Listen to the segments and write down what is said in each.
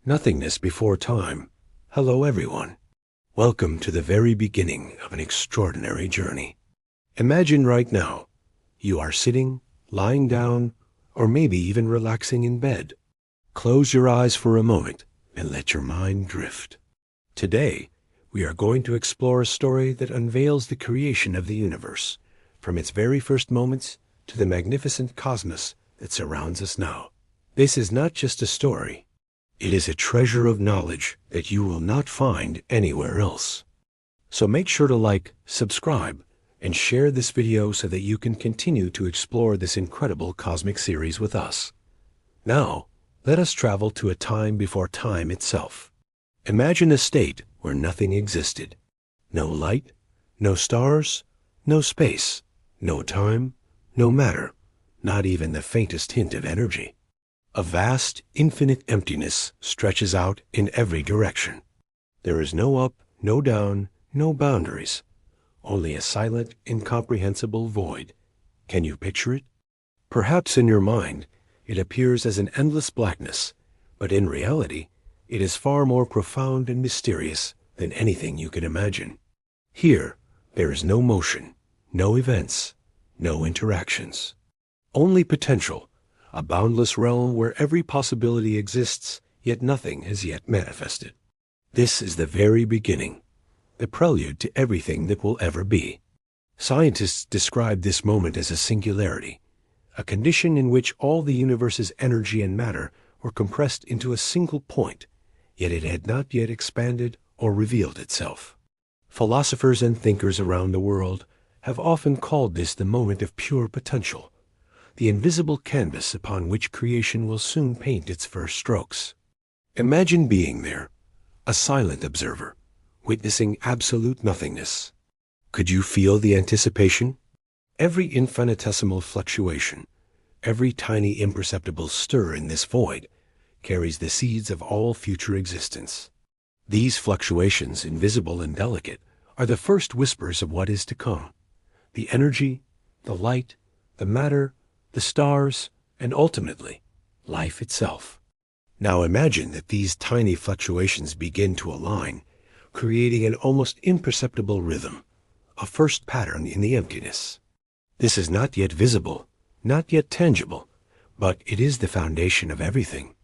Nothingness before time. Hello everyone. Welcome to the very beginning of an extraordinary journey. Imagine right now, you are sitting, lying down, or maybe even relaxing in bed. Close your eyes for a moment and let your mind drift. Today, we are going to explore a story that unveils the creation of the universe, from its very first moments to the magnificent cosmos that surrounds us now. This is not just a story. It is a treasure of knowledge that you will not find anywhere else. So make sure to like, subscribe, and share this video so that you can continue to explore this incredible cosmic series with us. Now, let us travel to a time before time itself. Imagine a state where nothing existed. No light, no stars, no space, no time, no matter, not even the faintest hint of energy. A vast, infinite emptiness stretches out in every direction. There is no up, no down, no boundaries, only a silent, incomprehensible void. Can you picture it? Perhaps in your mind, it appears as an endless blackness, but in reality, it is far more profound and mysterious than anything you can imagine. Here, there is no motion, no events, no interactions. Only potential, a boundless realm where every possibility exists, yet nothing has yet manifested. This is the very beginning, the prelude to everything that will ever be. Scientists describe this moment as a singularity, a condition in which all the universe's energy and matter were compressed into a single point, yet it had not yet expanded or revealed itself. Philosophers and thinkers around the world have often called this the moment of pure potential, the invisible canvas upon which creation will soon paint its first strokes. Imagine being there, a silent observer, witnessing absolute nothingness. Could you feel the anticipation? Every infinitesimal fluctuation, every tiny imperceptible stir in this void, carries the seeds of all future existence. These fluctuations, invisible and delicate, are the first whispers of what is to come. The energy, the light, the matter, the stars, and ultimately, life itself. Now imagine that these tiny fluctuations begin to align, creating an almost imperceptible rhythm, a first pattern in the emptiness. This is not yet visible, not yet tangible, but it is the foundation of everything,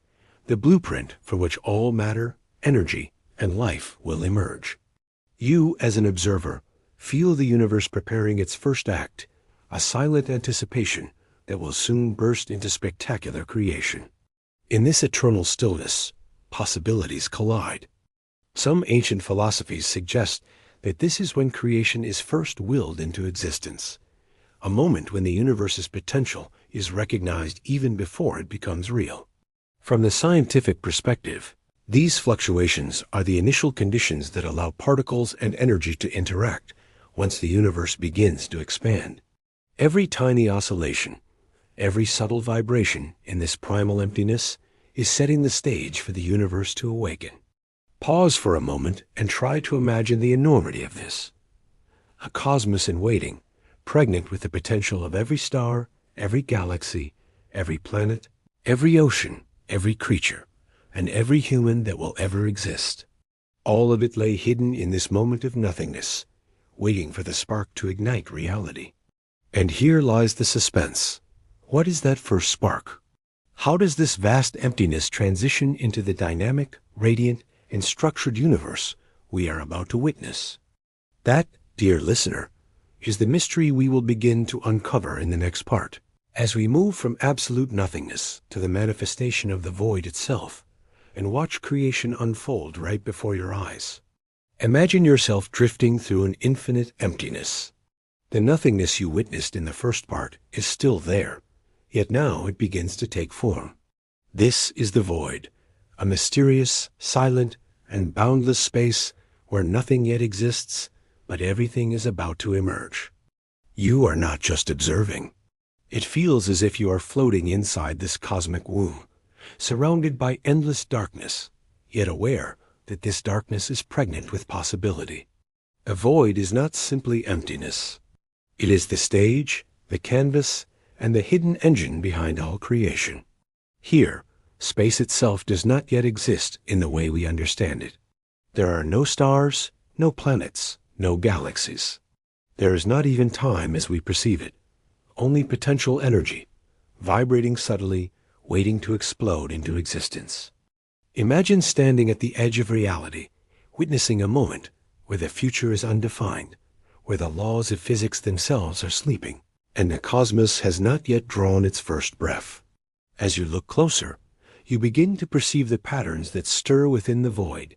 the blueprint for which all matter, energy, and life will emerge. You, as an observer, feel the universe preparing its first act, a silent anticipation that will soon burst into spectacular creation. In this eternal stillness, possibilities collide. Some ancient philosophies suggest that this is when creation is first willed into existence, a moment when the universe's potential is recognized even before it becomes real. From the scientific perspective, these fluctuations are the initial conditions that allow particles and energy to interact once the universe begins to expand. Every tiny oscillation, every subtle vibration in this primal emptiness is setting the stage for the universe to awaken. Pause for a moment and try to imagine the enormity of this. A cosmos in waiting, pregnant with the potential of every star, every galaxy, every planet, every ocean, every creature, and every human that will ever exist. All of it lay hidden in this moment of nothingness, waiting for the spark to ignite reality. And here lies the suspense. What is that first spark? How does this vast emptiness transition into the dynamic, radiant, and structured universe we are about to witness? That, dear listener, is the mystery we will begin to uncover in the next part. As we move from absolute nothingness to the manifestation of the void itself, and watch creation unfold right before your eyes. Imagine yourself drifting through an infinite emptiness. The nothingness you witnessed in the first part is still there, yet now it begins to take form. This is the void, a mysterious, silent, and boundless space where nothing yet exists, but everything is about to emerge. You are not just observing. It feels as if you are floating inside this cosmic womb, surrounded by endless darkness, yet aware that this darkness is pregnant with possibility. A void is not simply emptiness. It is the stage, the canvas, and the hidden engine behind all creation. Here, Space itself does not yet exist in the way we understand it. There are no stars, no planets, no galaxies. There is not even time as we perceive it, only potential energy, vibrating subtly, waiting to explode into existence. Imagine standing at the edge of reality, witnessing a moment where the future is undefined, where the laws of physics themselves are sleeping, and the cosmos has not yet drawn its first breath. As you look closer, you begin to perceive the patterns that stir within the void.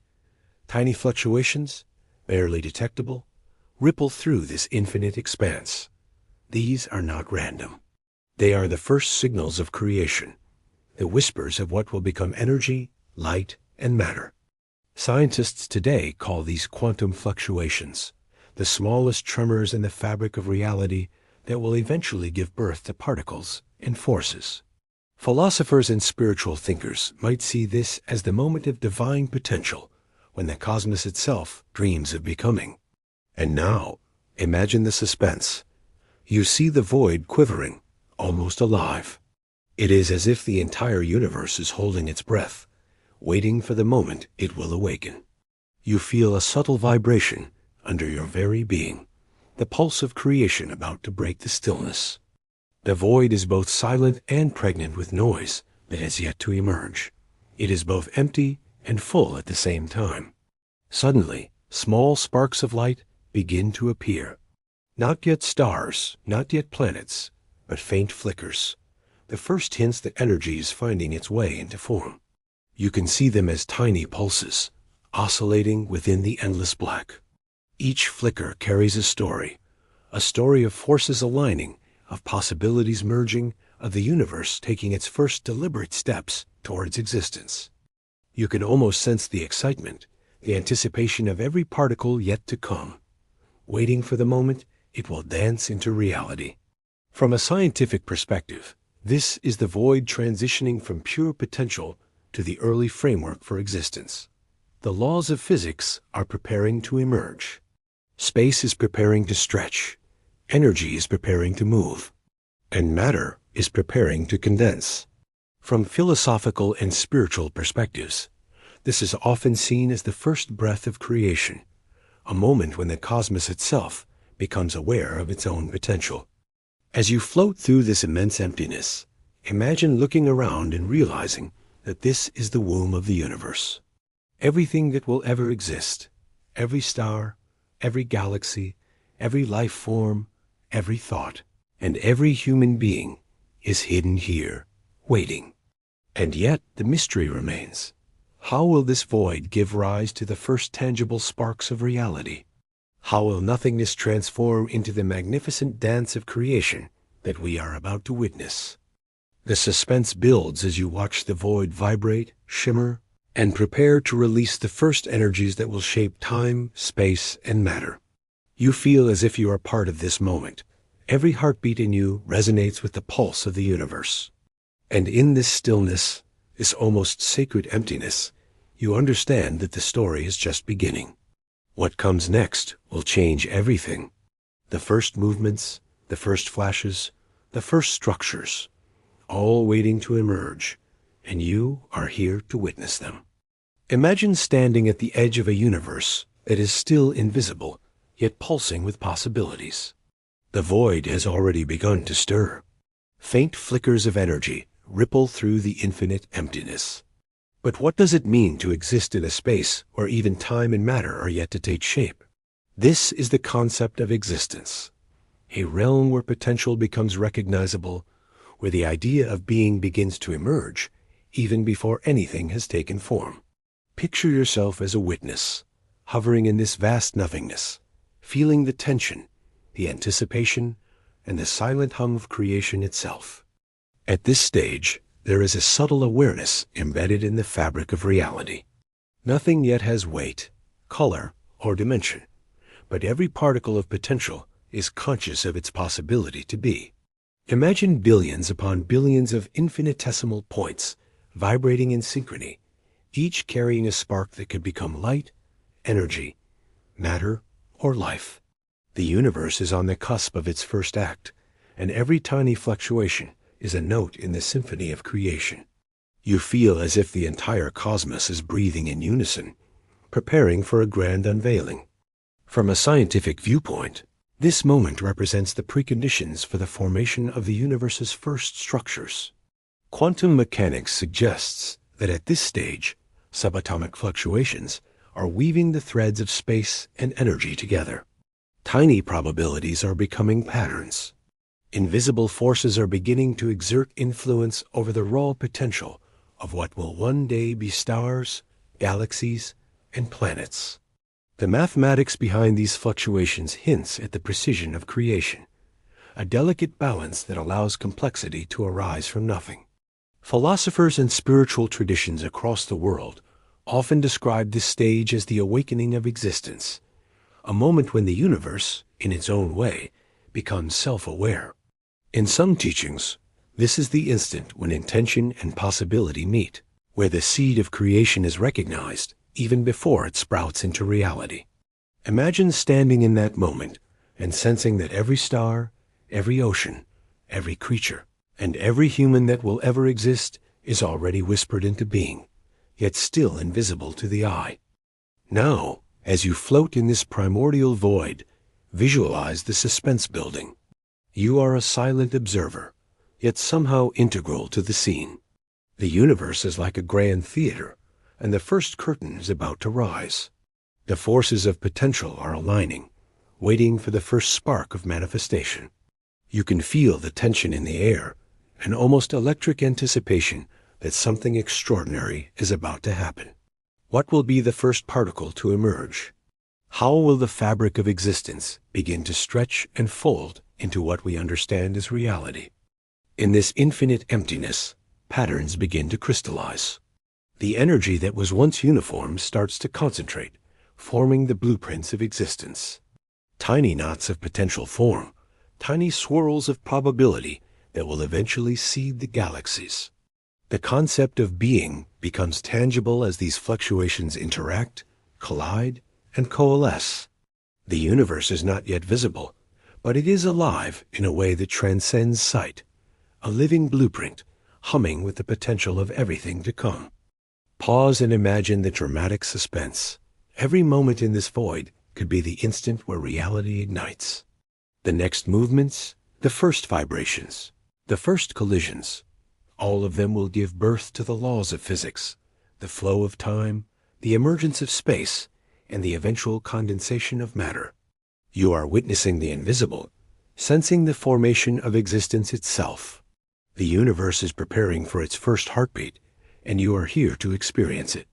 Tiny fluctuations, barely detectable, ripple through this infinite expanse. These are not random. They are the first signals of creation, the whispers of what will become energy, light, and matter. Scientists today call these quantum fluctuations, the smallest tremors in the fabric of reality that will eventually give birth to particles and forces. Philosophers and spiritual thinkers might see this as the moment of divine potential, when the cosmos itself dreams of becoming. And now, imagine the suspense. You see the void quivering, almost alive. It is as if the entire universe is holding its breath, waiting for the moment it will awaken. You feel a subtle vibration under your very being, the pulse of creation about to break the stillness. The void is both silent and pregnant with noise that has yet to emerge. It is both empty and full at the same time. Suddenly, small sparks of light begin to appear. Not yet stars, not yet planets, but faint flickers, the first hints that energy is finding its way into form. You can see them as tiny pulses, oscillating within the endless black. Each flicker carries a story of forces aligning, of possibilities merging, of the universe taking its first deliberate steps towards existence. You can almost sense the excitement, the anticipation of every particle yet to come, waiting for the moment it will dance into reality. From a scientific perspective, this is the void transitioning from pure potential to the early framework for existence. The laws of physics are preparing to emerge. Space is preparing to stretch. Energy is preparing to move. And matter is preparing to condense. From philosophical and spiritual perspectives, this is often seen as the first breath of creation, a moment when the cosmos itself becomes aware of its own potential. As you float through this immense emptiness, imagine looking around and realizing that this is the womb of the universe. Everything that will ever exist, every star, every galaxy, every life form, every thought, and every human being is hidden here, waiting. And yet the mystery remains. How will this void give rise to the first tangible sparks of reality? How will nothingness transform into the magnificent dance of creation that we are about to witness? The suspense builds as you watch the void vibrate, shimmer, and prepare to release the first energies that will shape time, space, and matter. You feel as if you are part of this moment. Every heartbeat in you resonates with the pulse of the universe. And in this stillness, this almost sacred emptiness, you understand that the story is just beginning. What comes next will change everything. The first movements, the first flashes, the first structures, all waiting to emerge, and you are here to witness them. Imagine standing at the edge of a universe that is still invisible, yet pulsing with possibilities. The void has already begun to stir. Faint flickers of energy ripple through the infinite emptiness. But what does it mean to exist in a space where even time and matter are yet to take shape? This is the concept of existence, a realm where potential becomes recognizable, where the idea of being begins to emerge, even before anything has taken form. Picture yourself as a witness, hovering in this vast nothingness, feeling the tension, the anticipation, and the silent hum of creation itself. At this stage, there is a subtle awareness embedded in the fabric of reality. Nothing yet has weight, color, or dimension, but every particle of potential is conscious of its possibility to be. Imagine billions upon billions of infinitesimal points vibrating in synchrony, each carrying a spark that could become light, energy, matter, or life. The universe is on the cusp of its first act, and every tiny fluctuation is a note in the symphony of creation. You feel as if the entire cosmos is breathing in unison, preparing for a grand unveiling. From a scientific viewpoint, this moment represents the preconditions for the formation of the universe's first structures. Quantum mechanics suggests that at this stage, subatomic fluctuations are weaving the threads of space and energy together. Tiny probabilities are becoming patterns. Invisible forces are beginning to exert influence over the raw potential of what will one day be stars, galaxies, and planets. The mathematics behind these fluctuations hints at the precision of creation, a delicate balance that allows complexity to arise from nothing. Philosophers and spiritual traditions across the world often describe this stage as the awakening of existence, a moment when the universe, in its own way, becomes self-aware. In some teachings, this is the instant when intention and possibility meet, where the seed of creation is recognized even before it sprouts into reality. Imagine standing in that moment and sensing that every star, every ocean, every creature, and every human that will ever exist is already whispered into being, yet still invisible to the eye. Now, as you float in this primordial void, visualize the suspense building. You are a silent observer, yet somehow integral to the scene. The universe is like a grand theater, and the first curtain is about to rise. The forces of potential are aligning, waiting for the first spark of manifestation. You can feel the tension in the air, an almost electric anticipation that something extraordinary is about to happen. What will be the first particle to emerge? How will the fabric of existence begin to stretch and fold into what we understand as reality? In this infinite emptiness, patterns begin to crystallize. The energy that was once uniform starts to concentrate, forming the blueprints of existence. Tiny knots of potential form, tiny swirls of probability that will eventually seed the galaxies. The concept of being becomes tangible as these fluctuations interact, collide, and coalesce. The universe is not yet visible, but it is alive in a way that transcends sight, a living blueprint, humming with the potential of everything to come. Pause and imagine the dramatic suspense. Every moment in this void could be the instant where reality ignites. The next movements, the first vibrations, the first collisions, all of them will give birth to the laws of physics, the flow of time, the emergence of space, and the eventual condensation of matter. You are witnessing the invisible, sensing the formation of existence itself. The universe is preparing for its first heartbeat, and you are here to experience it.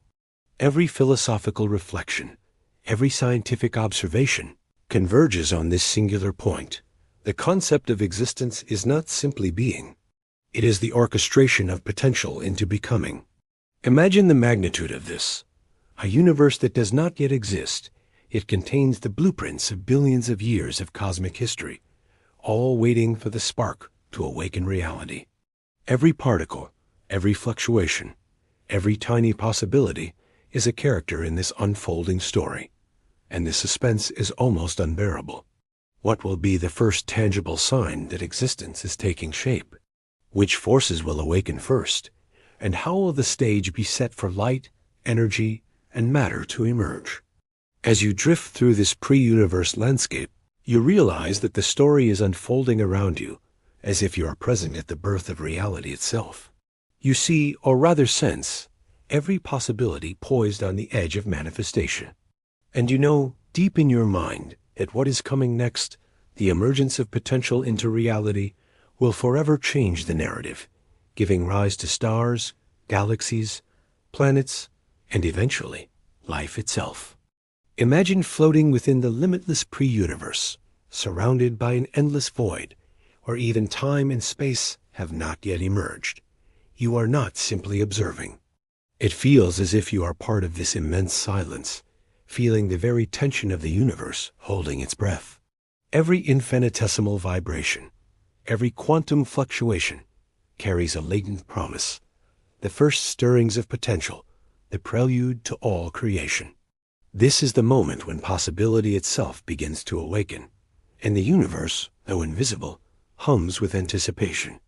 Every philosophical reflection, every scientific observation converges on this singular point. The concept of existence is not simply being. It is the orchestration of potential into becoming. Imagine the magnitude of this. A universe that does not yet exist. It contains the blueprints of billions of years of cosmic history, all waiting for the spark to awaken reality. Every particle, every fluctuation, every tiny possibility is a character in this unfolding story, and the suspense is almost unbearable. What will be the first tangible sign that existence is taking shape? Which forces will awaken first? And how will the stage be set for light, energy, and matter to emerge? As you drift through this pre-universe landscape, you realize that the story is unfolding around you, as if you are present at the birth of reality itself. You see, or rather sense, every possibility poised on the edge of manifestation. And you know, deep in your mind, that what is coming next, the emergence of potential into reality, will forever change the narrative, giving rise to stars, galaxies, planets, and eventually, life itself. Imagine floating within the limitless pre-universe, surrounded by an endless void, where even time and space have not yet emerged. You are not simply observing. It feels as if you are part of this immense silence, feeling the very tension of the universe holding its breath. Every infinitesimal vibration, every quantum fluctuation carries a latent promise, the first stirrings of potential, the prelude to all creation. This is the moment when possibility itself begins to awaken, and the universe, though invisible, hums with anticipation.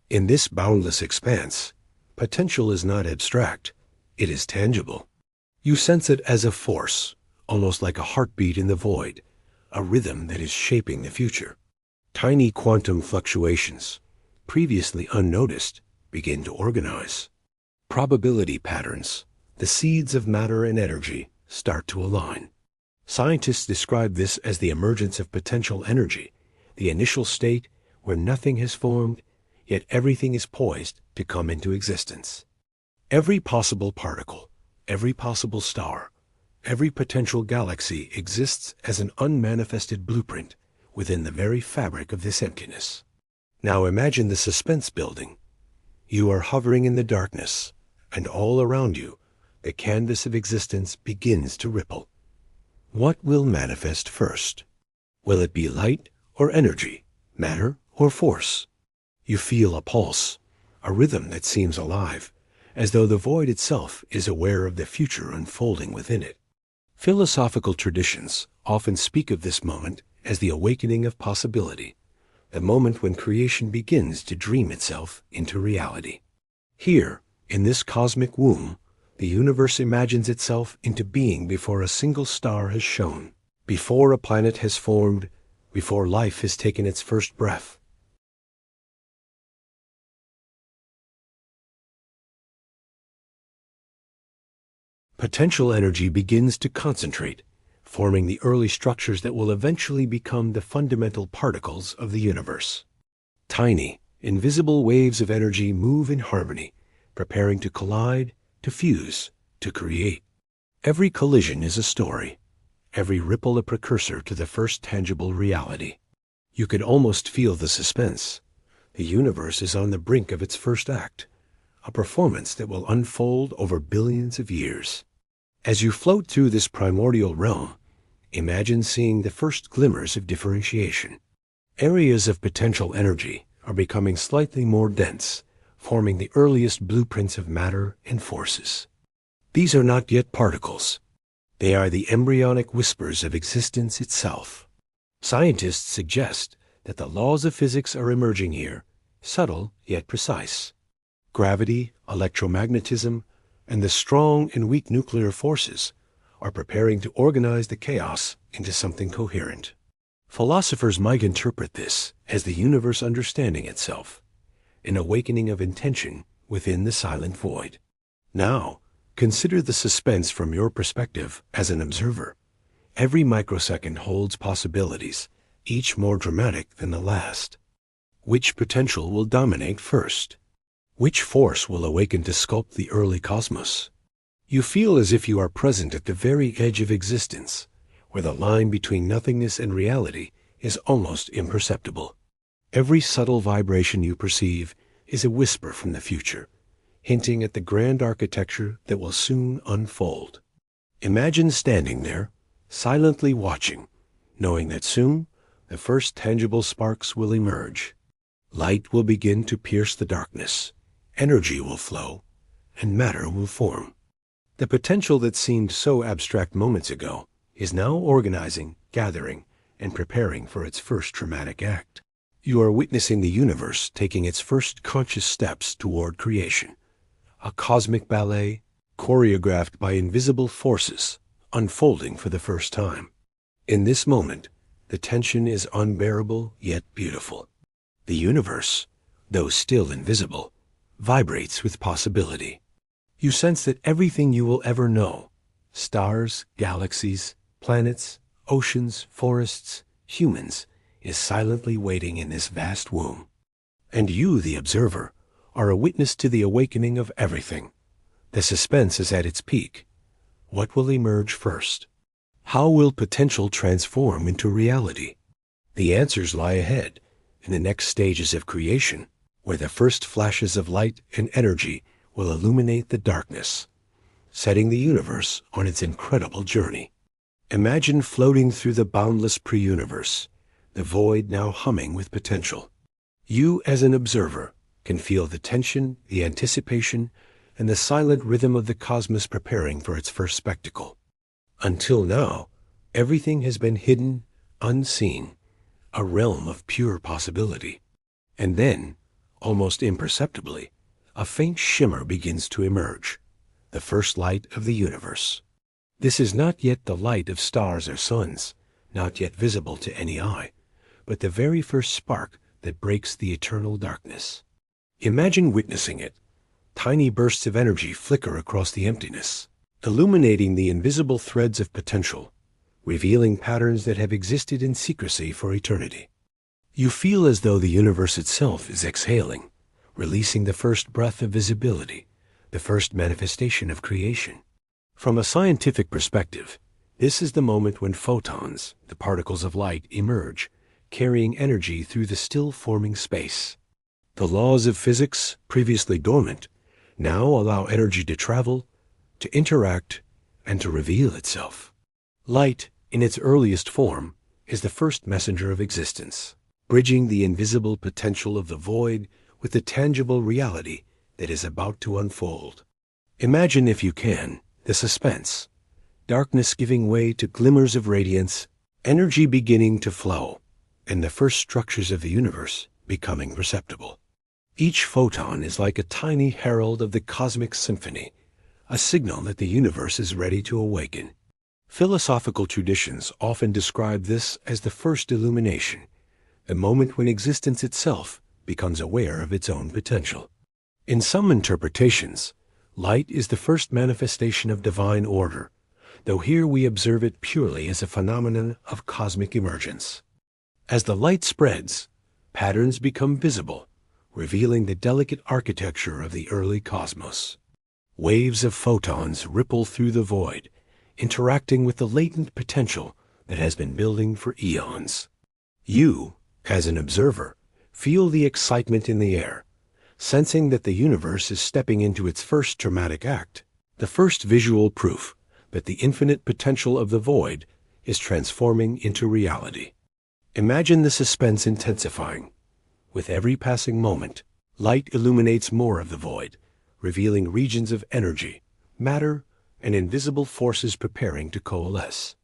In this boundless expanse, Potential is not abstract, it is tangible. You sense it as a force, almost like a heartbeat in the void, a rhythm that is shaping the future. Tiny quantum fluctuations, previously unnoticed, begin to organize. Probability patterns, the seeds of matter and energy, start to align. Scientists describe this as the emergence of potential energy, the initial state where nothing has formed, yet everything is poised to come into existence. Every possible particle, every possible star, every potential galaxy exists as an unmanifested blueprint within the very fabric of this emptiness. Now imagine the suspense building. You are hovering in the darkness, and all around you, the canvas of existence begins to ripple. What will manifest first? Will it be light or energy, matter or force? You feel a pulse, a rhythm that seems alive, as though the void itself is aware of the future unfolding within it. Philosophical traditions often speak of this moment as the awakening of possibility, the moment when creation begins to dream itself into reality. Here, in this cosmic womb, the universe imagines itself into being before a single star has shone, before a planet has formed, before life has taken its first breath. Potential energy begins to concentrate, forming the early structures that will eventually become the fundamental particles of the universe. Tiny, invisible waves of energy move in harmony, preparing to collide, to fuse, to create. Every collision is a story, every ripple a precursor to the first tangible reality. You could almost feel the suspense. The universe is on the brink of its first act, a performance that will unfold over billions of years. As you float through this primordial realm, imagine seeing the first glimmers of differentiation. Areas of potential energy are becoming slightly more dense, forming the earliest blueprints of matter and forces. These are not yet particles. They are the embryonic whispers of existence itself. Scientists suggest that the laws of physics are emerging here, subtle yet precise. Gravity, electromagnetism, and the strong and weak nuclear forces are preparing to organize the chaos into something coherent. Philosophers might interpret this as the universe understanding itself, an awakening of intention within the silent void. Now, consider the suspense from your perspective as an observer. Every microsecond holds possibilities, each more dramatic than the last. Which potential will dominate first? Which force will awaken to sculpt the early cosmos? You feel as if you are present at the very edge of existence, where the line between nothingness and reality is almost imperceptible. Every subtle vibration you perceive is a whisper from the future, hinting at the grand architecture that will soon unfold. Imagine standing there, silently watching, knowing that soon the first tangible sparks will emerge. Light will begin to pierce the darkness, energy will flow, and matter will form. The potential that seemed so abstract moments ago is now organizing, gathering, and preparing for its first dramatic act. You are witnessing the universe taking its first conscious steps toward creation, a cosmic ballet choreographed by invisible forces unfolding for the first time. In this moment, the tension is unbearable yet beautiful. The universe, though still invisible, vibrates with possibility. You sense that everything you will ever know, stars, galaxies, planets, oceans, forests, humans, is silently waiting in this vast womb. And you, the observer, are a witness to the awakening of everything. The suspense is at its peak. What will emerge first? How will potential transform into reality? The answers lie ahead, in the next stages of creation, where the first flashes of light and energy will illuminate the darkness, setting the universe on its incredible journey. Imagine floating through the boundless pre-universe, the void now humming with potential. You, as an observer, can feel the tension, the anticipation, and the silent rhythm of the cosmos preparing for its first spectacle. Until now, everything has been hidden, unseen, a realm of pure possibility. And then, almost imperceptibly, a faint shimmer begins to emerge, the first light of the universe. This is not yet the light of stars or suns, not yet visible to any eye, but the very first spark that breaks the eternal darkness. Imagine witnessing it. Tiny bursts of energy flicker across the emptiness, illuminating the invisible threads of potential, revealing patterns that have existed in secrecy for eternity. You feel as though the universe itself is exhaling, releasing the first breath of visibility, the first manifestation of creation. From a scientific perspective, this is the moment when photons, the particles of light, emerge, carrying energy through the still forming space. The laws of physics, previously dormant, now allow energy to travel, to interact, and to reveal itself. Light, in its earliest form, is the first messenger of existence, bridging the invisible potential of the void with the tangible reality that is about to unfold. Imagine, if you can, the suspense, darkness giving way to glimmers of radiance, energy beginning to flow, and the first structures of the universe becoming perceptible. Each photon is like a tiny herald of the cosmic symphony, a signal that the universe is ready to awaken. Philosophical traditions often describe this as the first illumination, the moment when existence itself becomes aware of its own potential. In some interpretations, light is the first manifestation of divine order, though here we observe it purely as a phenomenon of cosmic emergence. As the light spreads, patterns become visible, revealing the delicate architecture of the early cosmos. Waves of photons ripple through the void, interacting with the latent potential that has been building for eons. You, as an observer, feel the excitement in the air, sensing that the universe is stepping into its first dramatic act, the first visual proof that the infinite potential of the void is transforming into reality. Imagine the suspense intensifying. With every passing moment, light illuminates more of the void, revealing regions of energy, matter, and invisible forces preparing to coalesce.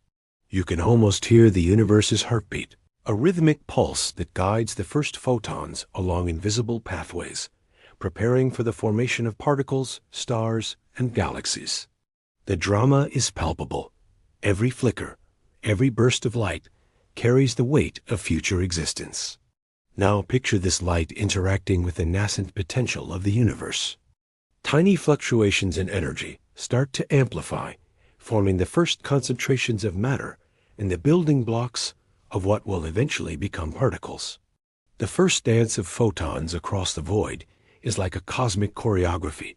You can almost hear the universe's heartbeat, a rhythmic pulse that guides the first photons along invisible pathways, preparing for the formation of particles, stars, and galaxies. The drama is palpable. Every flicker, every burst of light carries the weight of future existence. Now picture this light interacting with the nascent potential of the universe. Tiny fluctuations in energy start to amplify, forming the first concentrations of matter and the building blocks of what will eventually become particles. The first dance of photons across the void is like a cosmic choreography,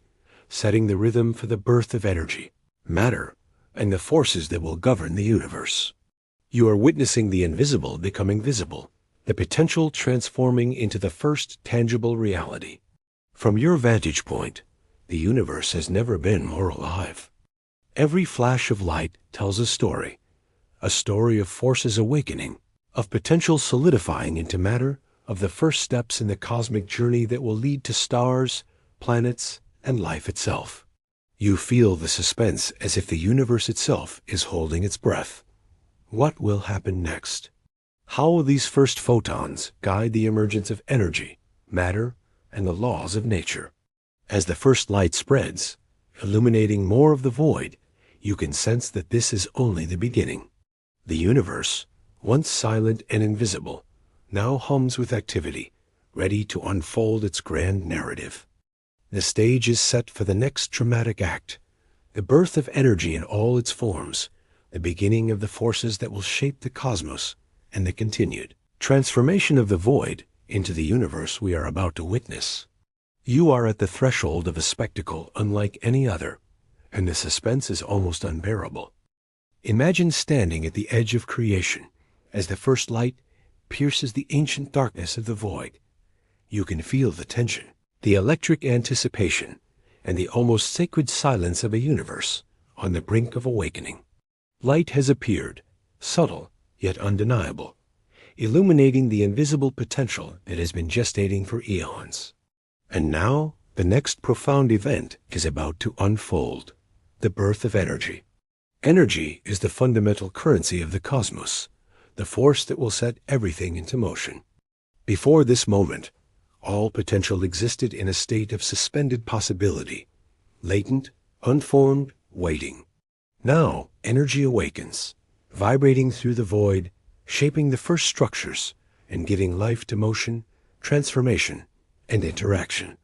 setting the rhythm for the birth of energy, matter, and the forces that will govern the universe. You are witnessing the invisible becoming visible, the potential transforming into the first tangible reality. From your vantage point, the universe has never been more alive. Every flash of light tells a story of forces awakening, of potential solidifying into matter, of the first steps in the cosmic journey that will lead to stars, planets, and life itself. You feel the suspense as if the universe itself is holding its breath. What will happen next? How will these first photons guide the emergence of energy, matter, and the laws of nature? As the first light spreads, illuminating more of the void, you can sense that this is only the beginning. The universe, once silent and invisible, now hums with activity, ready to unfold its grand narrative. The stage is set for the next dramatic act, the birth of energy in all its forms, the beginning of the forces that will shape the cosmos, and the continued transformation of the void into the universe we are about to witness. You are at the threshold of a spectacle unlike any other, and the suspense is almost unbearable. Imagine standing at the edge of creation as the first light pierces the ancient darkness of the void. You can feel the tension, the electric anticipation, and the almost sacred silence of a universe on the brink of awakening. Light has appeared, subtle yet undeniable, illuminating the invisible potential that has been gestating for eons. And now, the next profound event is about to unfold, the birth of energy. Energy is the fundamental currency of the cosmos, the force that will set everything into motion. Before this moment, All potential existed in a state of suspended possibility, latent, unformed, waiting. Now, energy awakens, vibrating through the void, shaping the first structures, and giving life to motion, transformation, and interaction.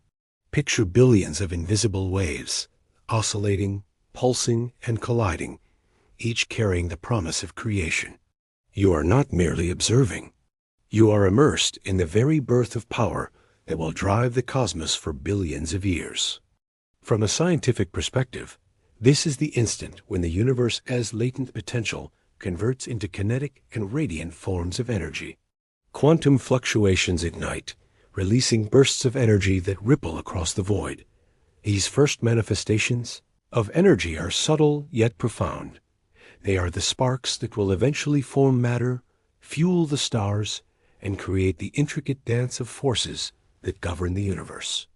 Picture billions of invisible waves, oscillating, pulsing, and colliding, each carrying the promise of creation. You are not merely observing. You are immersed in the very birth of power that will drive the cosmos for billions of years. From a scientific perspective, this is the instant when the universe as latent potential converts into kinetic and radiant forms of energy. Quantum fluctuations ignite, releasing bursts of energy that ripple across the void. These first manifestations of energy are subtle yet profound. They are the sparks that will eventually form matter, fuel the stars, and create the intricate dance of forces that govern the universe.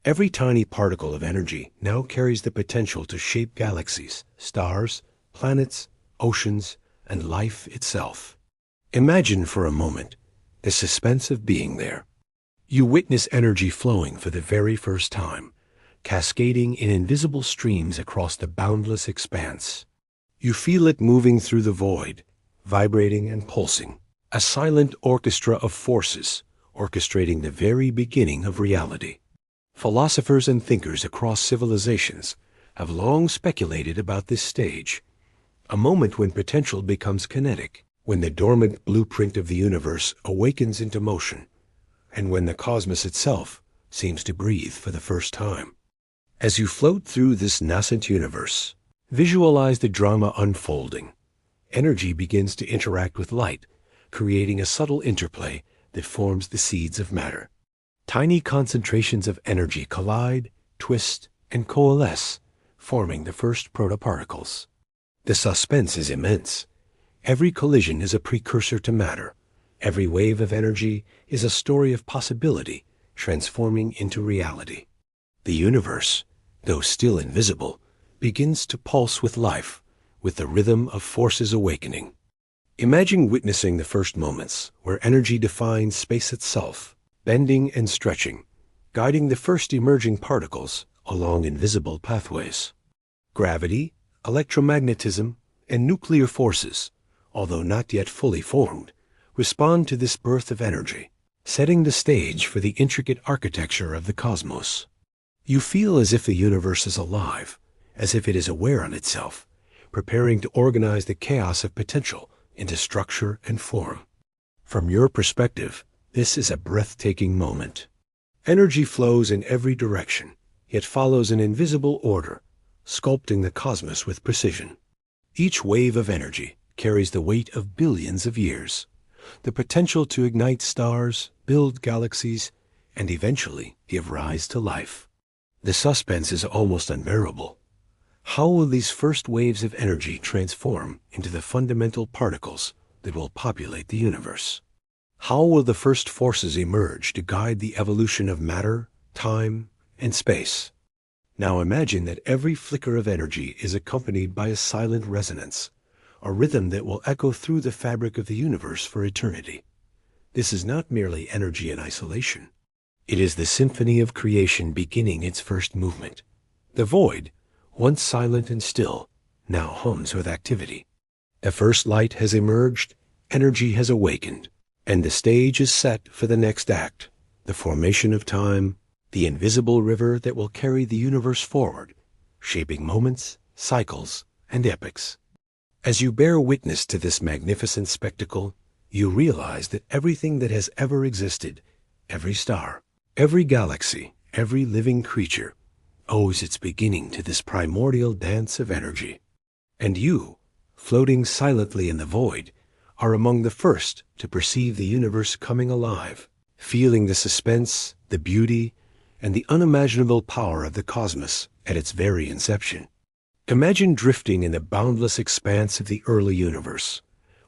Every tiny particle of energy now carries the potential to shape galaxies, stars, planets, oceans, and life itself. Imagine for a moment the suspense of being there. You witness energy flowing for the very first time, cascading in invisible streams across the boundless expanse. You feel it moving through the void, vibrating and pulsing, a silent orchestra of forces orchestrating the very beginning of reality. Philosophers and thinkers across civilizations have long speculated about this stage, a moment when potential becomes kinetic, when the dormant blueprint of the universe awakens into motion, and when the cosmos itself seems to breathe for the first time. As you float through this nascent universe, visualize the drama unfolding. Energy begins to interact with light, creating a subtle interplay that forms the seeds of matter. Tiny concentrations of energy collide, twist, and coalesce, forming the first protoparticles. The suspense is immense. Every collision is a precursor to matter. Every wave of energy is a story of possibility, transforming into reality. The universe, though still invisible, begins to pulse with life, with the rhythm of forces awakening. Imagine witnessing the first moments where energy defines space itself, bending and stretching, guiding the first emerging particles along invisible pathways. Gravity, electromagnetism, and nuclear forces, although not yet fully formed, respond to this birth of energy, setting the stage for the intricate architecture of the cosmos. You feel as if the universe is alive, as if it is aware of itself, preparing to organize the chaos of potential into structure and form. From your perspective, this is a breathtaking moment. Energy flows in every direction, yet follows an invisible order, sculpting the cosmos with precision. Each wave of energy carries the weight of billions of years, the potential to ignite stars, build galaxies, and eventually give rise to life. The suspense is almost unbearable. How will these first waves of energy transform into the fundamental particles that will populate the universe? How will the first forces emerge to guide the evolution of matter, time, and space? Now imagine that every flicker of energy is accompanied by a silent resonance, a rhythm that will echo through the fabric of the universe for eternity. This is not merely energy in isolation. It is the symphony of creation beginning its first movement. The void, once silent and still, now hums with activity. The first light has emerged, energy has awakened, and the stage is set for the next act, the formation of time, the invisible river that will carry the universe forward, shaping moments, cycles, and epochs. As you bear witness to this magnificent spectacle, you realize that everything that has ever existed, every star, every galaxy, every living creature, owes its beginning to this primordial dance of energy. And you, floating silently in the void, are among the first to perceive the universe coming alive, feeling the suspense, the beauty, and the unimaginable power of the cosmos at its very inception. Imagine drifting in the boundless expanse of the early universe,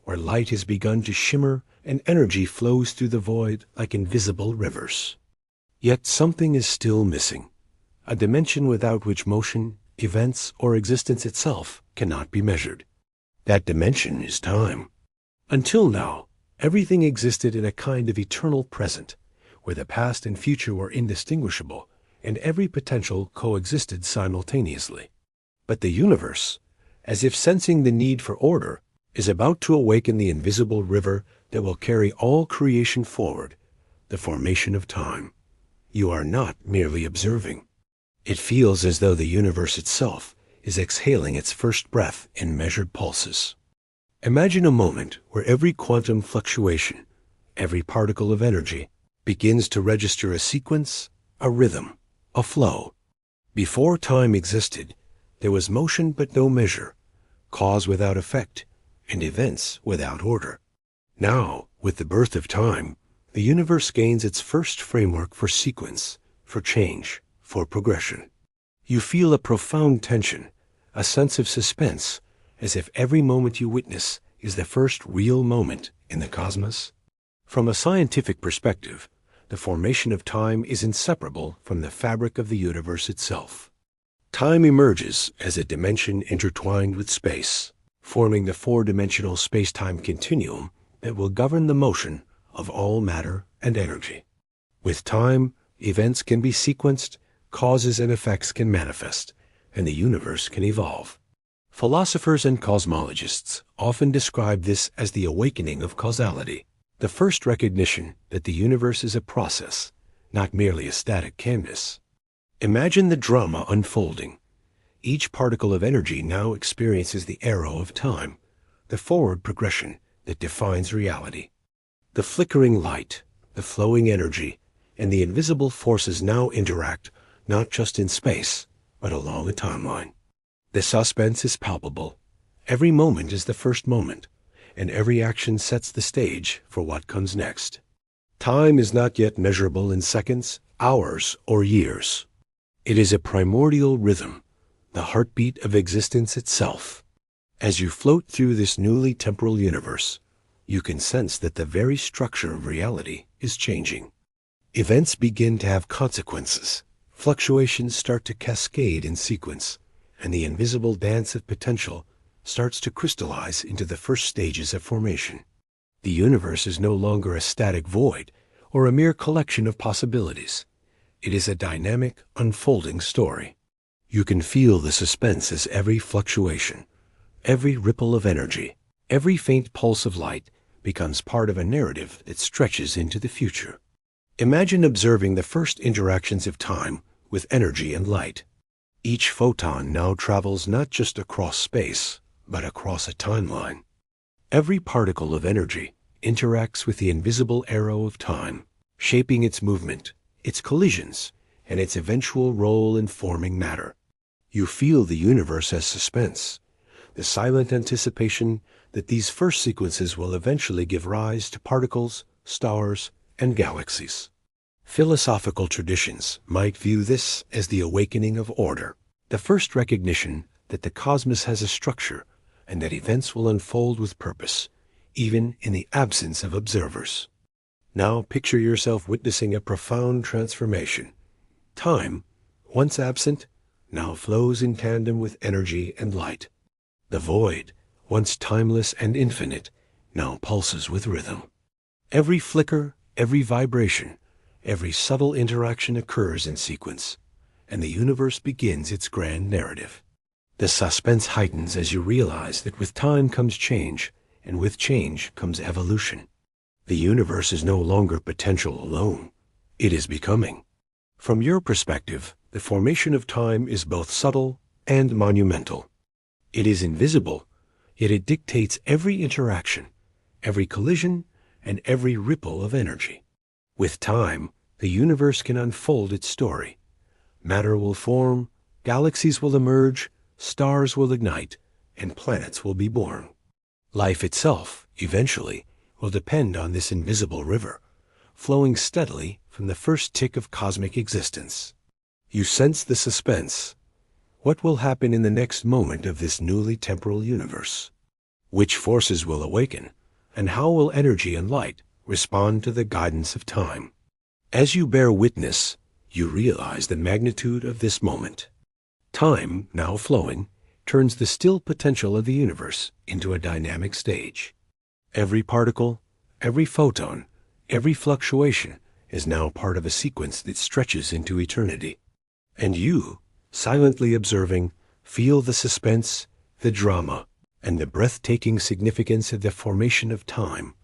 where light has begun to shimmer and energy flows through the void like invisible rivers. Yet something is still missing, a dimension without which motion, events, or existence itself cannot be measured. That dimension is time. Until now, everything existed in a kind of eternal present, where the past and future were indistinguishable, and every potential coexisted simultaneously. But the universe, as if sensing the need for order, is about to awaken the invisible river that will carry all creation forward, the formation of time. You are not merely observing. It feels as though the universe itself is exhaling its first breath in measured pulses. Imagine a moment where every quantum fluctuation, every particle of energy, begins to register a sequence, a rhythm, a flow. Before time existed, there was motion but no measure, cause without effect, and events without order. Now, with the birth of time, the universe gains its first framework for sequence, for change, for progression. You feel a profound tension, a sense of suspense, as if every moment you witness is the first real moment in the cosmos. From a scientific perspective, the formation of time is inseparable from the fabric of the universe itself. Time emerges as a dimension intertwined with space, forming the four-dimensional space-time continuum that will govern the motion of all matter and energy. With time, events can be sequenced, causes and effects can manifest, and the universe can evolve. Philosophers and cosmologists often describe this as the awakening of causality, the first recognition that the universe is a process, not merely a static canvas. Imagine the drama unfolding. Each particle of energy now experiences the arrow of time, the forward progression that defines reality. The flickering light, the flowing energy, and the invisible forces now interact not just in space, but along a timeline. The suspense is palpable. Every moment is the first moment, and every action sets the stage for what comes next. Time is not yet measurable in seconds, hours, or years. It is a primordial rhythm, the heartbeat of existence itself. As you float through this newly temporal universe, you can sense that the very structure of reality is changing. Events begin to have consequences. Fluctuations start to cascade in sequence, and the invisible dance of potential starts to crystallize into the first stages of formation. The universe is no longer a static void or a mere collection of possibilities. It is a dynamic, unfolding story. You can feel the suspense as every fluctuation, every ripple of energy, every faint pulse of light becomes part of a narrative that stretches into the future. Imagine observing the first interactions of time with energy and light. Each photon now travels not just across space, but across a timeline. Every particle of energy interacts with the invisible arrow of time, shaping its movement, its collisions, and its eventual role in forming matter. You feel the universe as suspense, the silent anticipation that these first sequences will eventually give rise to particles, stars, and galaxies. Philosophical traditions might view this as the awakening of order, the first recognition that the cosmos has a structure and that events will unfold with purpose, even in the absence of observers. Now picture yourself witnessing a profound transformation. Time, once absent, now flows in tandem with energy and light. The void, once timeless and infinite, now pulses with rhythm. Every flicker, every vibration, every subtle interaction occurs in sequence, and the universe begins its grand narrative. The suspense heightens as you realize that with time comes change, and with change comes evolution. The universe is no longer potential alone. It is becoming. From your perspective, the formation of time is both subtle and monumental. It is invisible, yet it dictates every interaction, every collision, and every ripple of energy. With time, the universe can unfold its story. Matter will form, galaxies will emerge, stars will ignite, and planets will be born. Life itself, eventually, will depend on this invisible river, flowing steadily from the first tick of cosmic existence. You sense the suspense. What will happen in the next moment of this newly temporal universe? Which forces will awaken, and how will energy and light respond to the guidance of time? As you bear witness, you realize the magnitude of this moment. Time, now flowing, turns the still potential of the universe into a dynamic stage. Every particle, every photon, every fluctuation, is now part of a sequence that stretches into eternity. And you, silently observing, feel the suspense, the drama, and the breathtaking significance of the formation of time,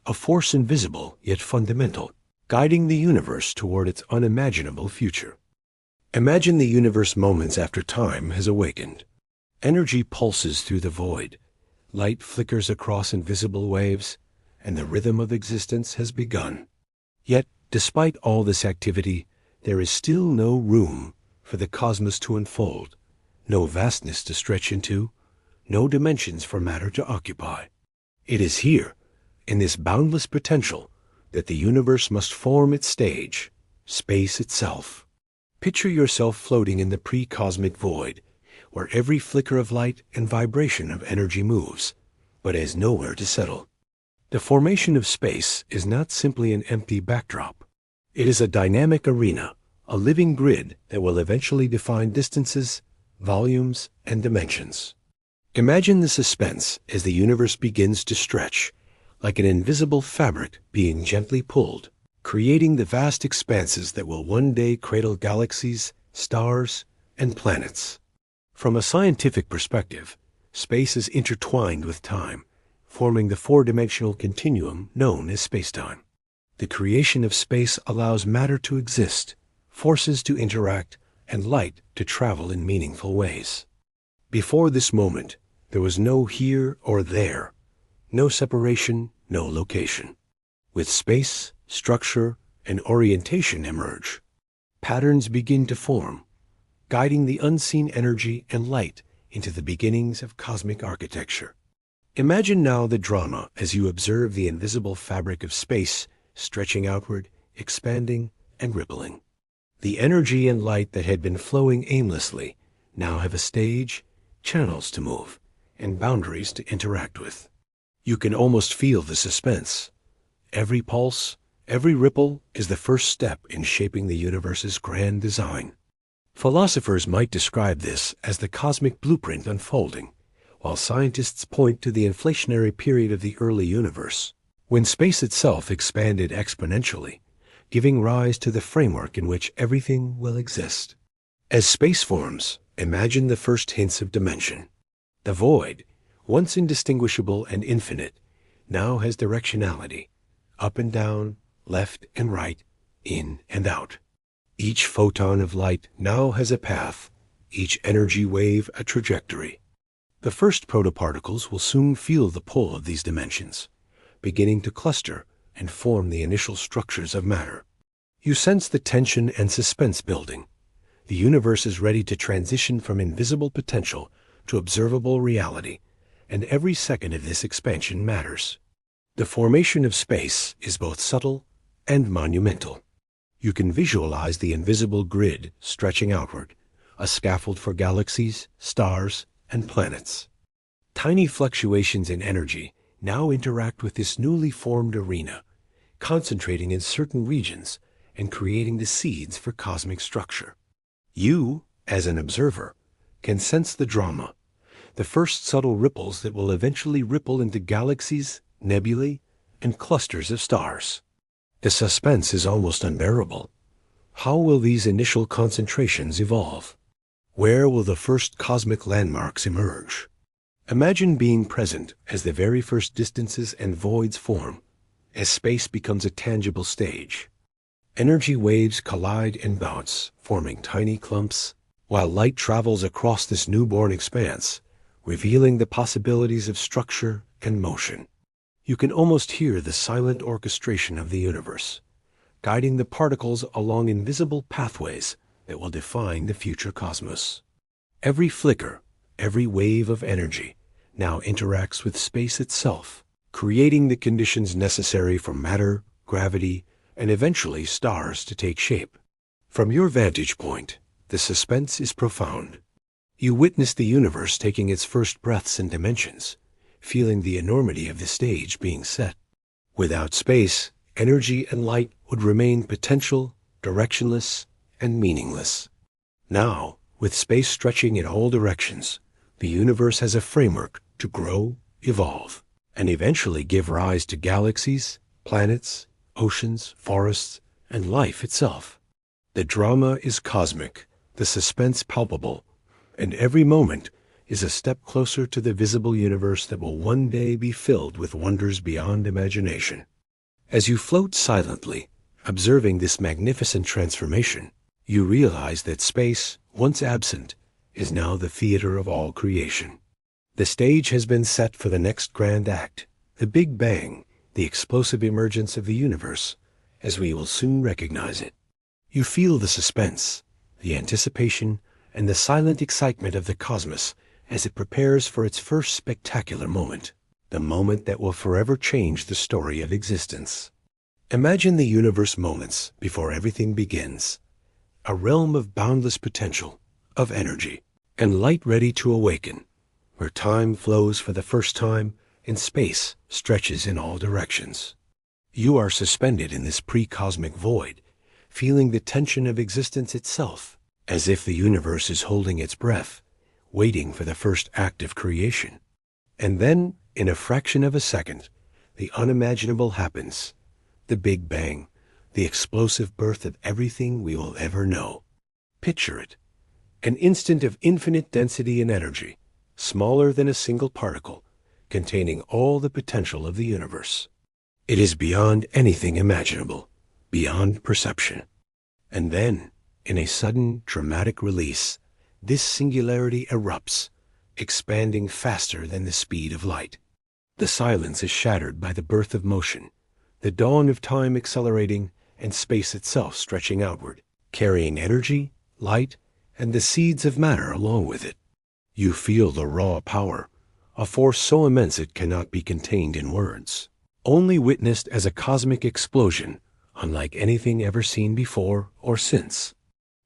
a force invisible yet fundamental, guiding the universe toward its unimaginable future. Imagine the universe moments after time has awakened. Energy pulses through the void, light flickers across invisible waves, and the rhythm of existence has begun. Yet, despite all this activity, there is still no room for the cosmos to unfold, no vastness to stretch into, no dimensions for matter to occupy. It is here, in this boundless potential, that the universe must form its stage, space itself. Picture yourself floating in the pre-cosmic void, where every flicker of light and vibration of energy moves, but has nowhere to settle. The formation of space is not simply an empty backdrop. It is a dynamic arena, a living grid that will eventually define distances, volumes, and dimensions. Imagine the suspense as the universe begins to stretch, like an invisible fabric being gently pulled, creating the vast expanses that will one day cradle galaxies, stars, and planets. From a scientific perspective, space is intertwined with time, forming the four-dimensional continuum known as spacetime. The creation of space allows matter to exist, forces to interact, and light to travel in meaningful ways. Before this moment, there was no here or there, no separation, no location. With space, structure, and orientation emerge. Patterns begin to form, guiding the unseen energy and light into the beginnings of cosmic architecture. Imagine now the drama as you observe the invisible fabric of space stretching outward, expanding, and rippling. The energy and light that had been flowing aimlessly now have a stage, channels to move, and boundaries to interact with. You can almost feel the suspense. Every pulse, every ripple is the first step in shaping the universe's grand design. Philosophers might describe this as the cosmic blueprint unfolding, while scientists point to the inflationary period of the early universe, when space itself expanded exponentially, giving rise to the framework in which everything will exist. As space forms, imagine the first hints of dimension. The void, once indistinguishable and infinite, now has directionality, up and down, left and right, in and out. Each photon of light now has a path, each energy wave a trajectory. The first protoparticles will soon feel the pull of these dimensions, beginning to cluster and form the initial structures of matter. You sense the tension and suspense building. The universe is ready to transition from invisible potential to observable reality, and every second of this expansion matters. The formation of space is both subtle and monumental. You can visualize the invisible grid stretching outward, a scaffold for galaxies, stars, and planets. Tiny fluctuations in energy now interact with this newly formed arena, concentrating in certain regions and creating the seeds for cosmic structure. You, as an observer, can sense the drama, the first subtle ripples that will eventually ripple into galaxies, nebulae, and clusters of stars. The suspense is almost unbearable. How will these initial concentrations evolve? Where will the first cosmic landmarks emerge? Imagine being present as the very first distances and voids form, as space becomes a tangible stage. Energy waves collide and bounce, forming tiny clumps, while light travels across this newborn expanse, revealing the possibilities of structure and motion. You can almost hear the silent orchestration of the universe, guiding the particles along invisible pathways that will define the future cosmos. Every flicker, every wave of energy now interacts with space itself, creating the conditions necessary for matter, gravity, and eventually stars to take shape. From your vantage point, the suspense is profound. You witness the universe taking its first breaths and dimensions, feeling the enormity of the stage being set. Without space, energy and light would remain potential, directionless, and meaningless. Now, with space stretching in all directions, the universe has a framework to grow, evolve, and eventually give rise to galaxies, planets, oceans, forests, and life itself. The drama is cosmic, the suspense palpable, and every moment is a step closer to the visible universe that will one day be filled with wonders beyond imagination. As you float silently, observing this magnificent transformation, you realize that space, once absent, is now the theater of all creation. The stage has been set for the next grand act, the Big Bang, the explosive emergence of the universe, as we will soon recognize it. You feel the suspense, the anticipation, and the silent excitement of the cosmos as it prepares for its first spectacular moment, the moment that will forever change the story of existence. Imagine the universe moments before everything begins, a realm of boundless potential, of energy, and light ready to awaken, where time flows for the first time and space stretches in all directions. You are suspended in this pre-cosmic void, feeling the tension of existence itself, as if the universe is holding its breath, waiting for the first act of creation. And then, in a fraction of a second, the unimaginable happens. The Big Bang, the explosive birth of everything we will ever know. Picture it. An instant of infinite density and energy, smaller than a single particle, containing all the potential of the universe. It is beyond anything imaginable, beyond perception. And then, in a sudden, dramatic release, this singularity erupts, expanding faster than the speed of light. The silence is shattered by the birth of motion, the dawn of time accelerating, and space itself stretching outward, carrying energy, light, and the seeds of matter along with it. You feel the raw power, a force so immense it cannot be contained in words, only witnessed as a cosmic explosion, unlike anything ever seen before or since.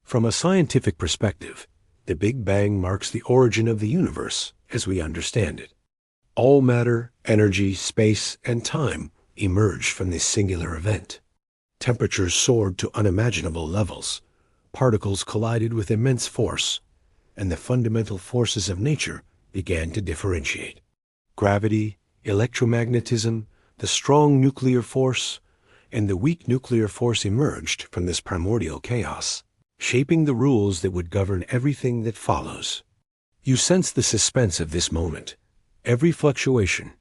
From a scientific perspective, the Big Bang marks the origin of the universe as we understand it. All matter, energy, space, and time emerged from this singular event. Temperatures soared to unimaginable levels, particles collided with immense force, and the fundamental forces of nature began to differentiate. Gravity, electromagnetism, the strong nuclear force, and the weak nuclear force emerged from this primordial chaos, shaping the rules that would govern everything that follows. You sense the suspense of this moment. Every fluctuation,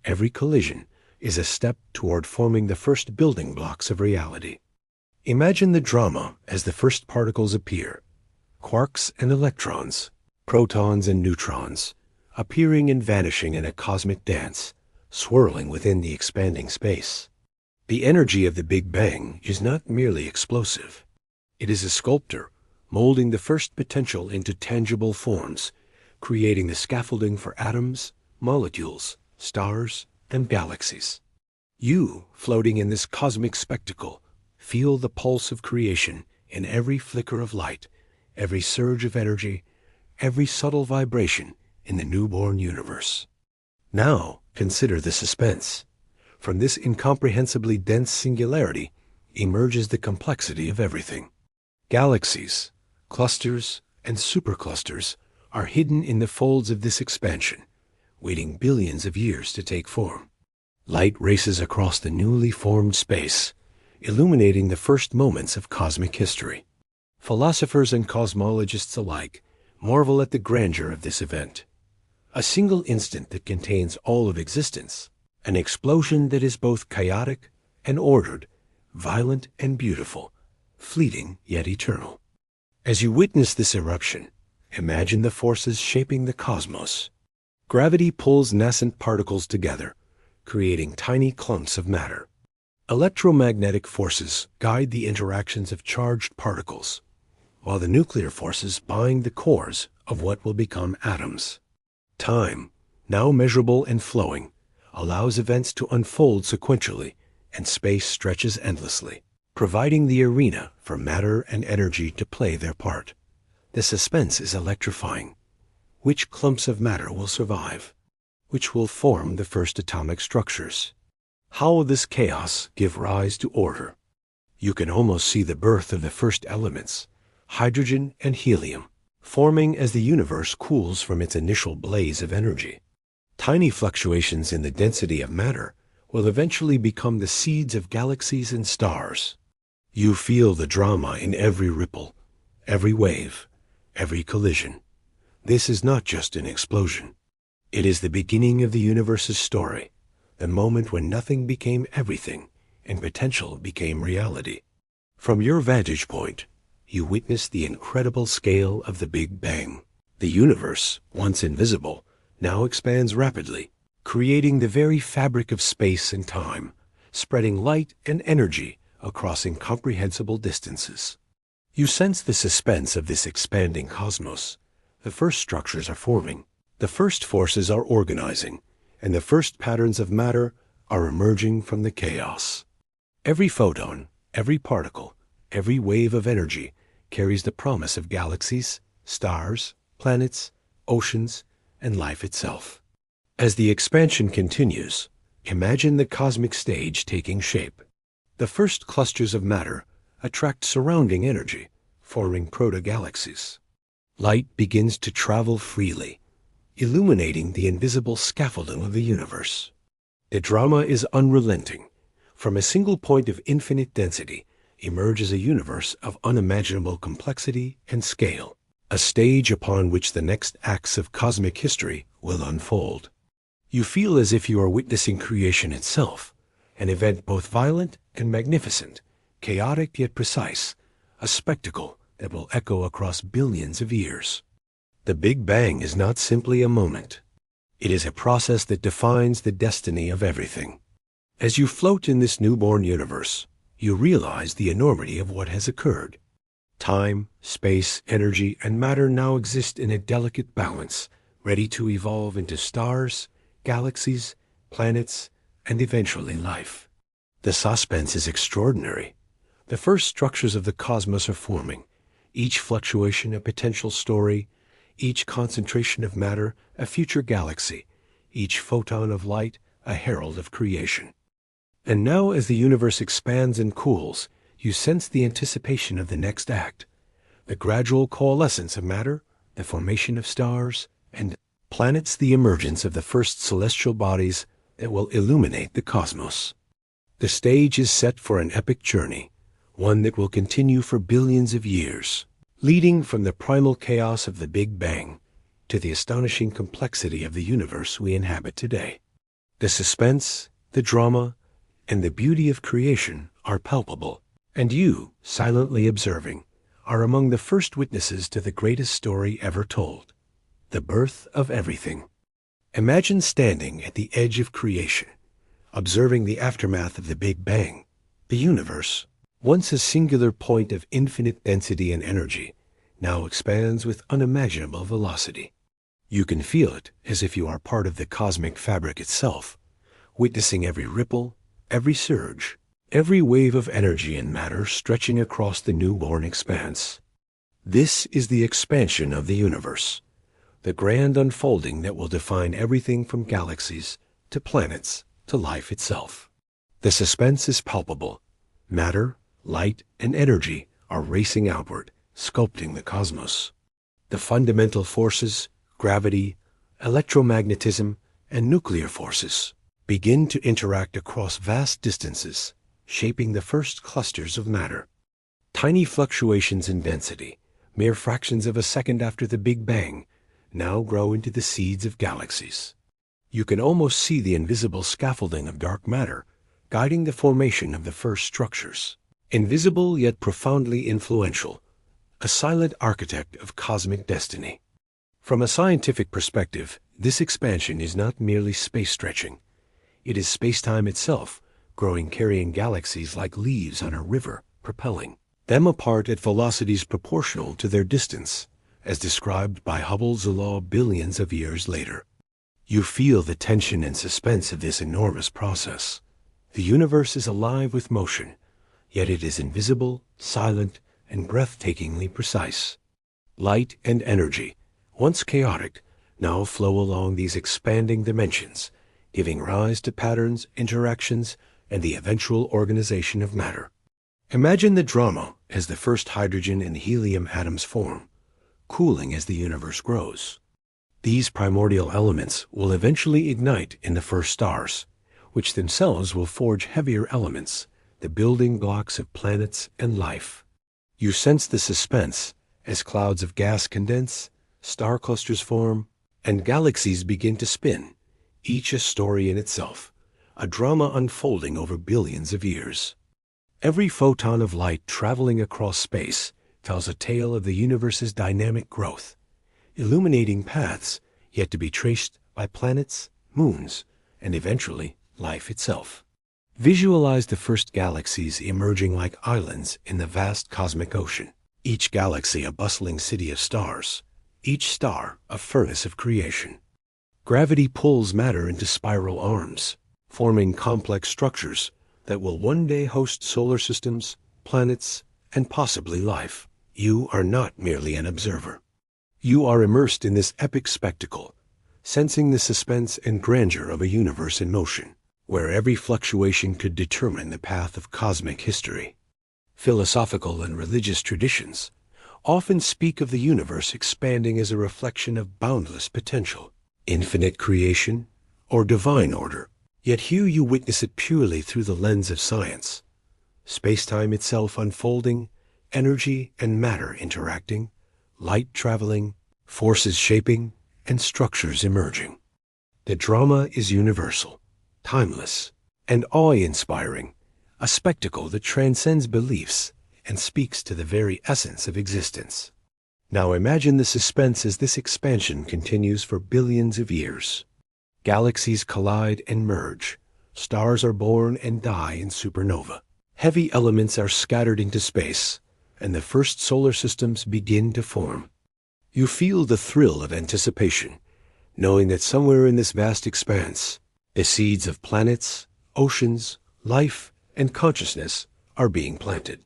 every collision, is a step toward forming the first building blocks of reality. Imagine the drama as the first particles appear, quarks and electrons, protons and neutrons, appearing and vanishing in a cosmic dance, swirling within the expanding space. The energy of the Big Bang is not merely explosive. It is a sculptor, molding the first potential into tangible forms, creating the scaffolding for atoms, molecules, stars, and galaxies. You, floating in this cosmic spectacle, feel the pulse of creation in every flicker of light, every surge of energy, every subtle vibration in the newborn universe. Now, consider the suspense. From this incomprehensibly dense singularity emerges the complexity of everything. Galaxies, clusters, and superclusters are hidden in the folds of this expansion, waiting billions of years to take form. Light races across the newly formed space, illuminating the first moments of cosmic history. Philosophers and cosmologists alike marvel at the grandeur of this event. A single instant that contains all of existence, an explosion that is both chaotic and ordered, violent and beautiful, fleeting yet eternal. As you witness this eruption, imagine the forces shaping the cosmos. Gravity pulls nascent particles together, creating tiny clumps of matter. Electromagnetic forces guide the interactions of charged particles, while the nuclear forces bind the cores of what will become atoms. Time, now measurable and flowing, allows events to unfold sequentially, and space stretches endlessly, providing the arena for matter and energy to play their part. The suspense is electrifying. Which clumps of matter will survive? Which will form the first atomic structures? How will this chaos give rise to order? You can almost see the birth of the first elements, hydrogen and helium, forming as the universe cools from its initial blaze of energy. Tiny fluctuations in the density of matter will eventually become the seeds of galaxies and stars. You feel the drama in every ripple, every wave, every collision. This is not just an explosion. It is the beginning of the universe's story, the moment when nothing became everything and potential became reality. From your vantage point, you witness the incredible scale of the Big Bang. The universe, once invisible, now expands rapidly, creating the very fabric of space and time, spreading light and energy across incomprehensible distances. You sense the suspense of this expanding cosmos. The first structures are forming, the first forces are organizing, and the first patterns of matter are emerging from the chaos. Every photon, every particle, every wave of energy carries the promise of galaxies, stars, planets, oceans, and life itself. As the expansion continues, imagine the cosmic stage taking shape. The first clusters of matter attract surrounding energy, forming proto-galaxies. Light begins to travel freely, illuminating the invisible scaffolding of the universe. The drama is unrelenting. From a single point of infinite density emerges a universe of unimaginable complexity and scale, a stage upon which the next acts of cosmic history will unfold. You feel as if you are witnessing creation itself, an event both violent and magnificent, chaotic yet precise, a spectacle that will echo across billions of years. The Big Bang is not simply a moment. It is a process that defines the destiny of everything. As you float in this newborn universe, you realize the enormity of what has occurred. Time, space, energy, and matter now exist in a delicate balance, ready to evolve into stars, galaxies, planets, and eventually life. The suspense is extraordinary. The first structures of the cosmos are forming, each fluctuation a potential story, each concentration of matter a future galaxy, each photon of light a herald of creation. And now, as the universe expands and cools, you sense the anticipation of the next act, the gradual coalescence of matter, the formation of stars, and planets, the emergence of the first celestial bodies that will illuminate the cosmos. The stage is set for an epic journey, one that will continue for billions of years, leading from the primal chaos of the Big Bang to the astonishing complexity of the universe we inhabit today. The suspense, the drama, and the beauty of creation are palpable, and you, silently observing, are among the first witnesses to the greatest story ever told, the birth of everything. Imagine standing at the edge of creation, observing the aftermath of the Big Bang. The universe, once a singular point of infinite density and energy, now expands with unimaginable velocity. You can feel it as if you are part of the cosmic fabric itself, witnessing every ripple, every surge, every wave of energy and matter stretching across the newborn expanse. This is the expansion of the universe, the grand unfolding that will define everything from galaxies to planets to life itself. The suspense is palpable. Matter, light, and energy are racing outward, sculpting the cosmos. The fundamental forces, gravity, electromagnetism, and nuclear forces begin to interact across vast distances, shaping the first clusters of matter. Tiny fluctuations in density, mere fractions of a second after the Big Bang, now grow into the seeds of galaxies. You can almost see the invisible scaffolding of dark matter, guiding the formation of the first structures. Invisible yet profoundly influential, a silent architect of cosmic destiny. From a scientific perspective, this expansion is not merely space stretching. It is space-time itself, growing, carrying galaxies like leaves on a river, propelling them apart at velocities proportional to their distance, as described by Hubble's law billions of years later. You feel the tension and suspense of this enormous process. The universe is alive with motion, yet it is invisible, silent, and breathtakingly precise. Light and energy, once chaotic, now flow along these expanding dimensions, giving rise to patterns, interactions, and the eventual organization of matter. Imagine the drama as the first hydrogen and helium atoms form, cooling as the universe grows. These primordial elements will eventually ignite in the first stars, which themselves will forge heavier elements, the building blocks of planets and life. You sense the suspense as clouds of gas condense, star clusters form, and galaxies begin to spin, each a story in itself, a drama unfolding over billions of years. Every photon of light traveling across space tells a tale of the universe's dynamic growth, illuminating paths yet to be traced by planets, moons, and eventually life itself. Visualize the first galaxies emerging like islands in the vast cosmic ocean, each galaxy a bustling city of stars, each star a furnace of creation. Gravity pulls matter into spiral arms, forming complex structures that will one day host solar systems, planets, and possibly life. You are not merely an observer. You are immersed in this epic spectacle, sensing the suspense and grandeur of a universe in motion, where every fluctuation could determine the path of cosmic history. Philosophical and religious traditions often speak of the universe expanding as a reflection of boundless potential, infinite creation, or divine order. Yet here you witness it purely through the lens of science. Space-time itself unfolding, energy and matter interacting, light traveling, forces shaping, and structures emerging. The drama is universal, timeless, and awe-inspiring, a spectacle that transcends beliefs and speaks to the very essence of existence. Now imagine the suspense as this expansion continues for billions of years. Galaxies collide and merge, stars are born and die in supernova. Heavy elements are scattered into space, and the first solar systems begin to form. You feel the thrill of anticipation, knowing that somewhere in this vast expanse, the seeds of planets, oceans, life, and consciousness are being planted.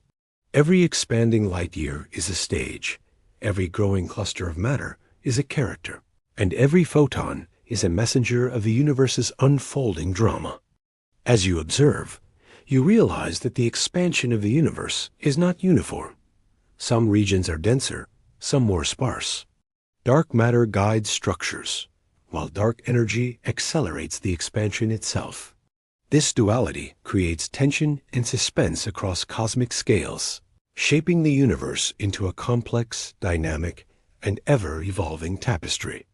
Every expanding light year is a stage, every growing cluster of matter is a character, and every photon is a messenger of the universe's unfolding drama. As you observe, you realize that the expansion of the universe is not uniform. Some regions are denser, some more sparse. Dark matter guides structures, while dark energy accelerates the expansion itself. This duality creates tension and suspense across cosmic scales, shaping the universe into a complex, dynamic, and ever-evolving tapestry.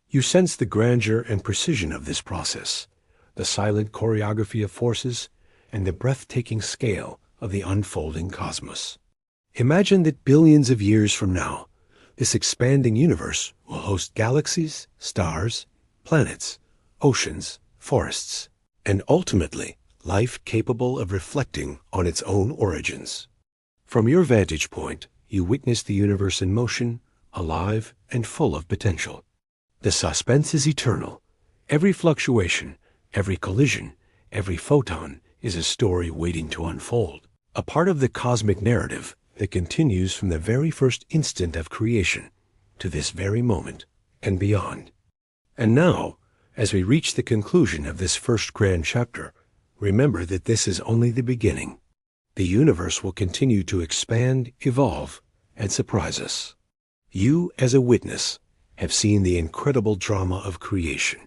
You sense the grandeur and precision of this process, the silent choreography of forces, and the breathtaking scale of the unfolding cosmos. Imagine that billions of years from now, this expanding universe will host galaxies, stars, planets, oceans, forests, and ultimately, life capable of reflecting on its own origins. From your vantage point, you witness the universe in motion, alive and full of potential. The suspense is eternal. Every fluctuation, every collision, every photon is a story waiting to unfold, a part of the cosmic narrative that continues from the very first instant of creation to this very moment and beyond. And now, as we reach the conclusion of this first grand chapter, remember that this is only the beginning. The universe will continue to expand, evolve, and surprise us. You, as a witness, have seen the incredible drama of creation,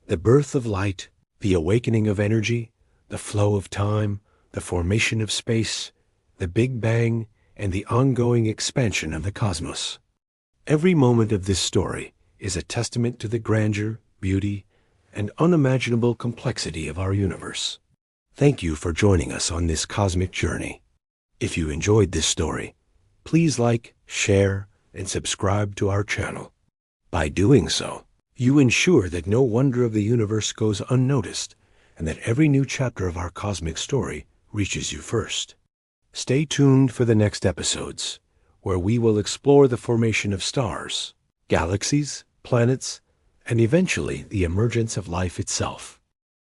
the birth of light, the awakening of energy, the flow of time, the formation of space, the Big Bang, and the ongoing expansion of the cosmos. Every moment of this story is a testament to the grandeur, beauty, and unimaginable complexity of our universe. Thank you for joining us on this cosmic journey. If you enjoyed this story, please like, share, and subscribe to our channel. By doing so, you ensure that no wonder of the universe goes unnoticed, and that every new chapter of our cosmic story reaches you first. Stay tuned for the next episodes, where we will explore the formation of stars, galaxies, planets, and eventually the emergence of life itself.